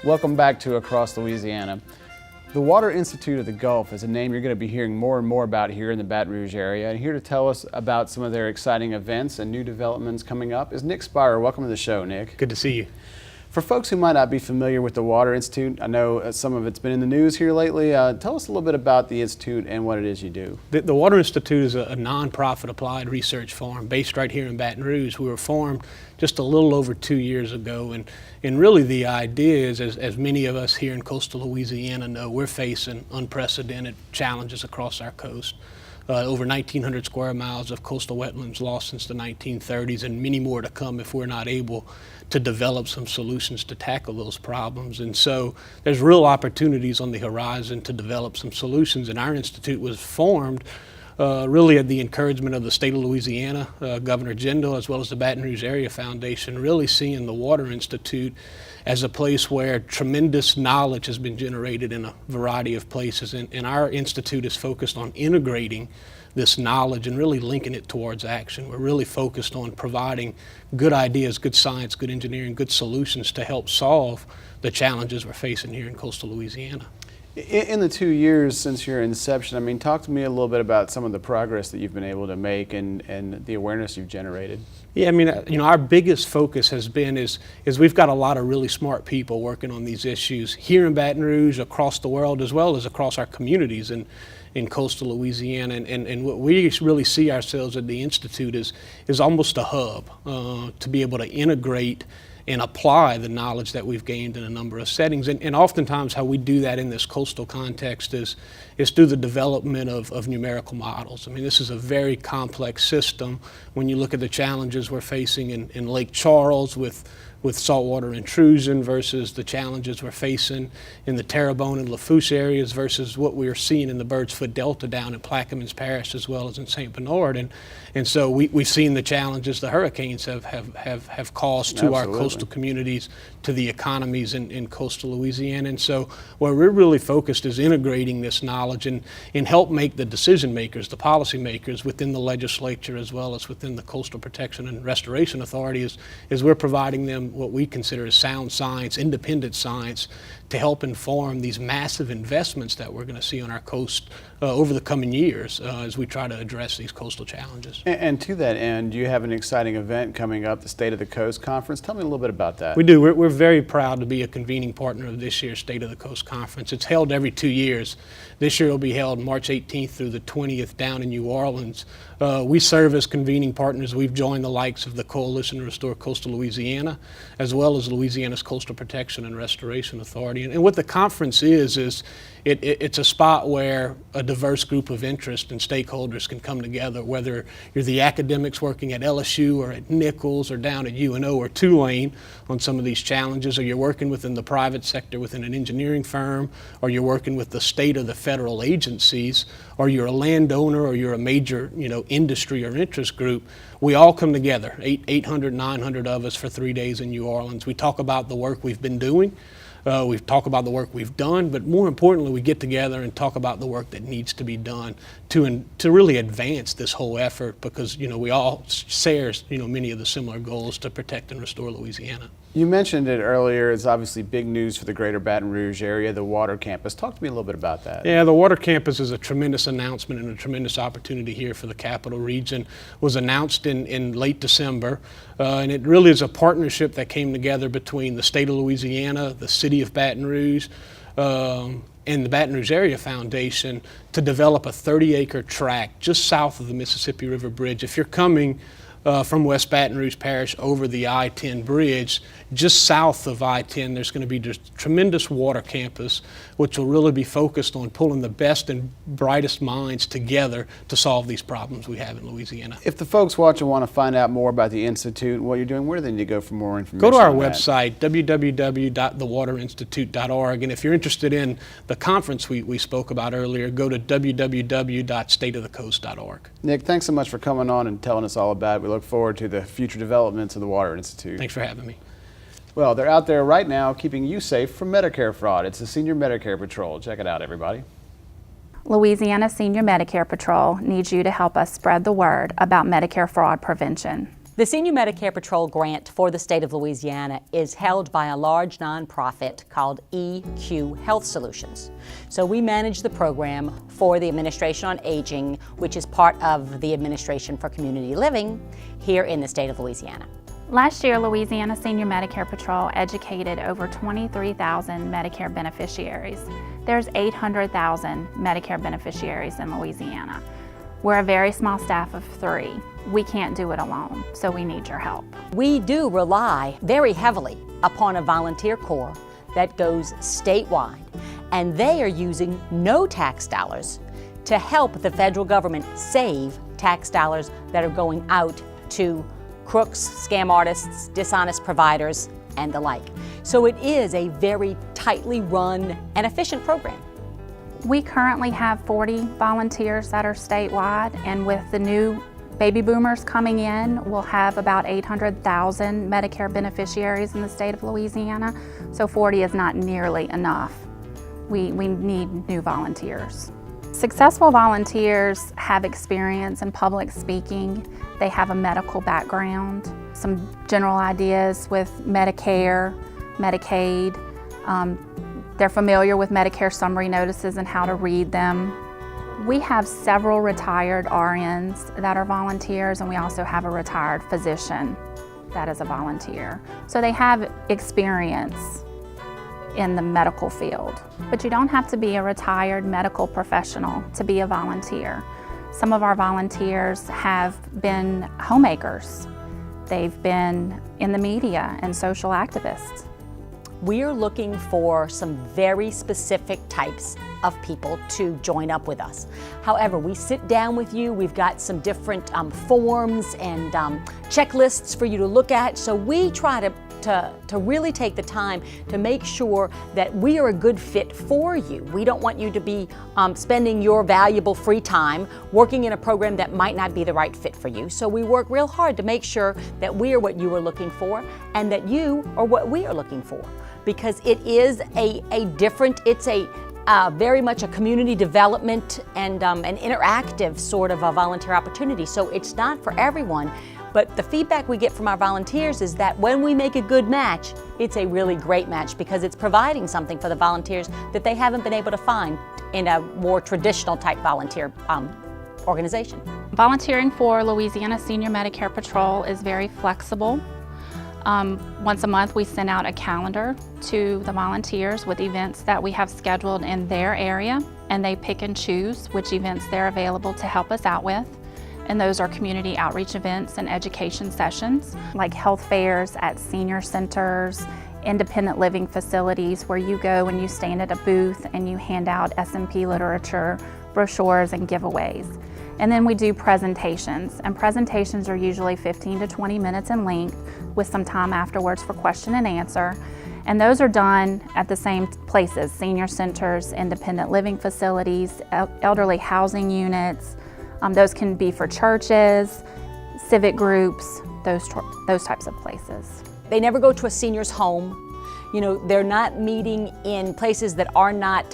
Welcome back to Across Louisiana. The Water Institute of the Gulf is a name you're going to be hearing more and more about here in the Baton Rouge area. And here to tell us about some of their exciting events and new developments coming up is Nick Spire. Welcome to the show, Nick. Good to see you. For folks who might not be familiar with the Water Institute, I know some of it's been in the news here lately. Tell us a little bit about the Institute and what it is you do. The Water Institute is a nonprofit applied research farm based right here in Baton Rouge. We were formed just a little over 2 years ago, and really the idea is, as many of us here in coastal Louisiana know, we're facing unprecedented challenges across our coast. Over 1,900 square miles of coastal wetlands lost since the 1930s, and many more to come if we're not able to develop some solutions to tackle those problems. And so there's real opportunities on the horizon to develop some solutions, and our institute was formed really at the encouragement of the state of Louisiana, Governor Jindal, as well as the Baton Rouge Area Foundation, really seeing the Water Institute as a place where tremendous knowledge has been generated in a variety of places. And our institute is focused on integrating this knowledge and really linking it towards action. We're really focused on providing good ideas, good science, good engineering, good solutions to help solve the challenges we're facing here in coastal Louisiana. In the 2 years since your inception, I mean, talk to me a little bit about some of the progress that you've been able to make and the awareness you've generated. Yeah, I mean, our biggest focus has been is we've got a lot of really smart people working on these issues here in Baton Rouge, across the world, as well as across our communities in coastal Louisiana. And what we really see ourselves at the Institute is almost a hub to be able to integrate and apply the knowledge that we've gained in a number of settings. And oftentimes how we do that in this coastal context is through the development of numerical models. I mean, this is a very complex system when you look at the challenges we're facing in Lake Charles with saltwater intrusion versus the challenges we're facing in the Terrebonne and Lafourche areas versus what we're seeing in the Bird's Foot Delta down in Plaquemines Parish as well as in St. Bernard. And so we've seen the challenges the hurricanes have caused to our coastal communities, to the economies in coastal Louisiana. And so where we're really focused is integrating this knowledge and help make the decision makers, the policy makers within the legislature as well as within the Coastal Protection and Restoration Authority is we're providing them what we consider as sound science, independent science, to help inform these massive investments that we're going to see on our coast over the coming years as we try to address these coastal challenges. And to that end, you have an exciting event coming up, the State of the Coast Conference. Tell me a little bit about that. We do. We're very proud to be a convening partner of this year's State of the Coast Conference. It's held every 2 years. This year it will be held March 18th through the 20th down in New Orleans. We serve as convening partners. We've joined the likes of the Coalition to Restore Coastal Louisiana, as well as Louisiana's Coastal Protection and Restoration Authority. And what the conference is it's a spot where a diverse group of interest and stakeholders can come together, whether you're the academics working at LSU or at Nichols or down at UNO or Tulane on some of these challenges, or you're working within the private sector within an engineering firm, or you're working with the state or the federal agencies, or you're a landowner or you're a major industry or interest group. We all come together, 800, 900 of us for 3 days in New Orleans. We talk about the work we've been doing. We talk about the work we've done, but more importantly, we get together and talk about the work that needs to be done to really advance this whole effort, because we all share many of the similar goals to protect and restore Louisiana. You mentioned it earlier. It's obviously big news for the greater Baton Rouge area, the Water Campus. Talk to me a little bit about that. Yeah, the Water Campus is a tremendous announcement and a tremendous opportunity here for the Capital Region. It was announced in late December, and it really is a partnership that came together between the state of Louisiana, the city of Baton Rouge, and the Baton Rouge Area Foundation to develop a 30-acre tract just south of the Mississippi River Bridge. If you're coming from West Baton Rouge Parish over the I-10 bridge, just south of I-10, there's going to be just tremendous water campus, which will really be focused on pulling the best and brightest minds together to solve these problems we have in Louisiana. If the folks watching want to find out more about the Institute and what you're doing, where do they need to go for more information? Go to our website, www.thewaterinstitute.org, and if you're interested in the conference we spoke about earlier, go to www.stateofthecoast.org. Nick, thanks so much for coming on and telling us all about it. We look forward to the future developments of the Water Institute. Thanks for having me. Well, they're out there right now keeping you safe from Medicare fraud. It's the Senior Medicare Patrol. Check it out, everybody. Louisiana Senior Medicare Patrol needs you to help us spread the word about Medicare fraud prevention. The Senior Medicare Patrol grant for the state of Louisiana is held by a large nonprofit called EQ Health Solutions. So we manage the program for the Administration on Aging, which is part of the Administration for Community Living here in the state of Louisiana. Last year, Louisiana Senior Medicare Patrol educated over 23,000 Medicare beneficiaries. There's 800,000 Medicare beneficiaries in Louisiana. We're a very small staff of 3. We can't do it alone, so we need your help. We do rely very heavily upon a volunteer corps that goes statewide, and they are using no tax dollars to help the federal government save tax dollars that are going out to crooks, scam artists, dishonest providers, and the like. So it is a very tightly run and efficient program. We currently have 40 volunteers that are statewide, and with the new baby boomers coming in, we'll have about 800,000 Medicare beneficiaries in the state of Louisiana, so 40 is not nearly enough. We need new volunteers. Successful volunteers have experience in public speaking. They have a medical background, some general ideas with Medicare, Medicaid. They're familiar with Medicare summary notices and how to read them. We have several retired RNs that are volunteers, and we also have a retired physician that is a volunteer. So they have experience in the medical field. But you don't have to be a retired medical professional to be a volunteer. Some of our volunteers have been homemakers. They've been in the media and social activists. We're looking for some very specific types of people to join up with us. However, we sit down with you, we've got some different forms and checklists for you to look at, so we try to really take the time to make sure that we are a good fit for you. We don't want you to be spending your valuable free time working in a program that might not be the right fit for you. So we work real hard to make sure that we are what you are looking for and that you are what we are looking for. Because it is it's very much a community development and an interactive sort of a volunteer opportunity. So it's not for everyone. But the feedback we get from our volunteers is that when we make a good match, it's a really great match because it's providing something for the volunteers that they haven't been able to find in a more traditional type volunteer organization. Volunteering for Louisiana Senior Medicare Patrol is very flexible. Once a month we send out a calendar to the volunteers with events that we have scheduled in their area, and they pick and choose which events they're available to help us out with. And those are community outreach events and education sessions, like health fairs at senior centers, independent living facilities where you go and you stand at a booth and you hand out S&P literature, brochures, and giveaways. And then we do presentations, and presentations are usually 15 to 20 minutes in length with some time afterwards for question and answer. And those are done at the same places, senior centers, independent living facilities, elderly housing units. Those can be for churches, civic groups, those types of places. They never go to a senior's home. You know, they're not meeting in places that are not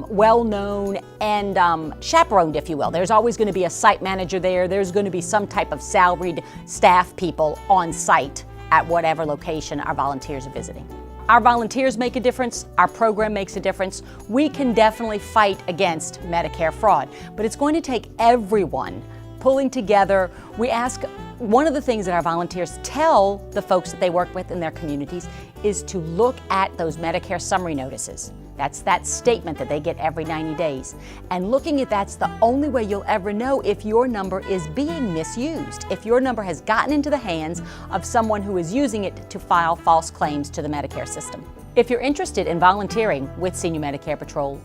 well-known and chaperoned, if you will. There's always going to be a site manager there. There's going to be some type of salaried staff people on site at whatever location our volunteers are visiting. Our volunteers make a difference. Our program makes a difference. We can definitely fight against Medicare fraud, but it's going to take everyone pulling together. We ask, one of the things that our volunteers tell the folks that they work with in their communities is to look at those Medicare summary notices. That's that statement that they get every 90 days. And looking at that's the only way you'll ever know if your number is being misused, if your number has gotten into the hands of someone who is using it to file false claims to the Medicare system. If you're interested in volunteering with Senior Medicare Patrol,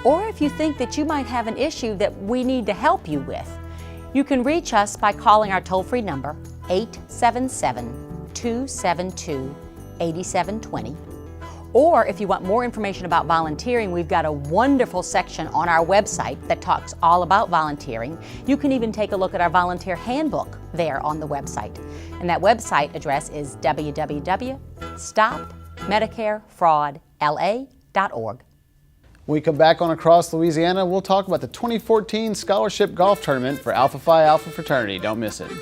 or if you think that you might have an issue that we need to help you with, you can reach us by calling our toll-free number, 877-272-8720. Or if you want more information about volunteering, we've got a wonderful section on our website that talks all about volunteering. You can even take a look at our volunteer handbook there on the website. And that website address is www.stopmedicarefraudla.org. When we come back on Across Louisiana, we'll talk about the 2014 Scholarship Golf Tournament for Alpha Phi Alpha Fraternity. Don't miss it.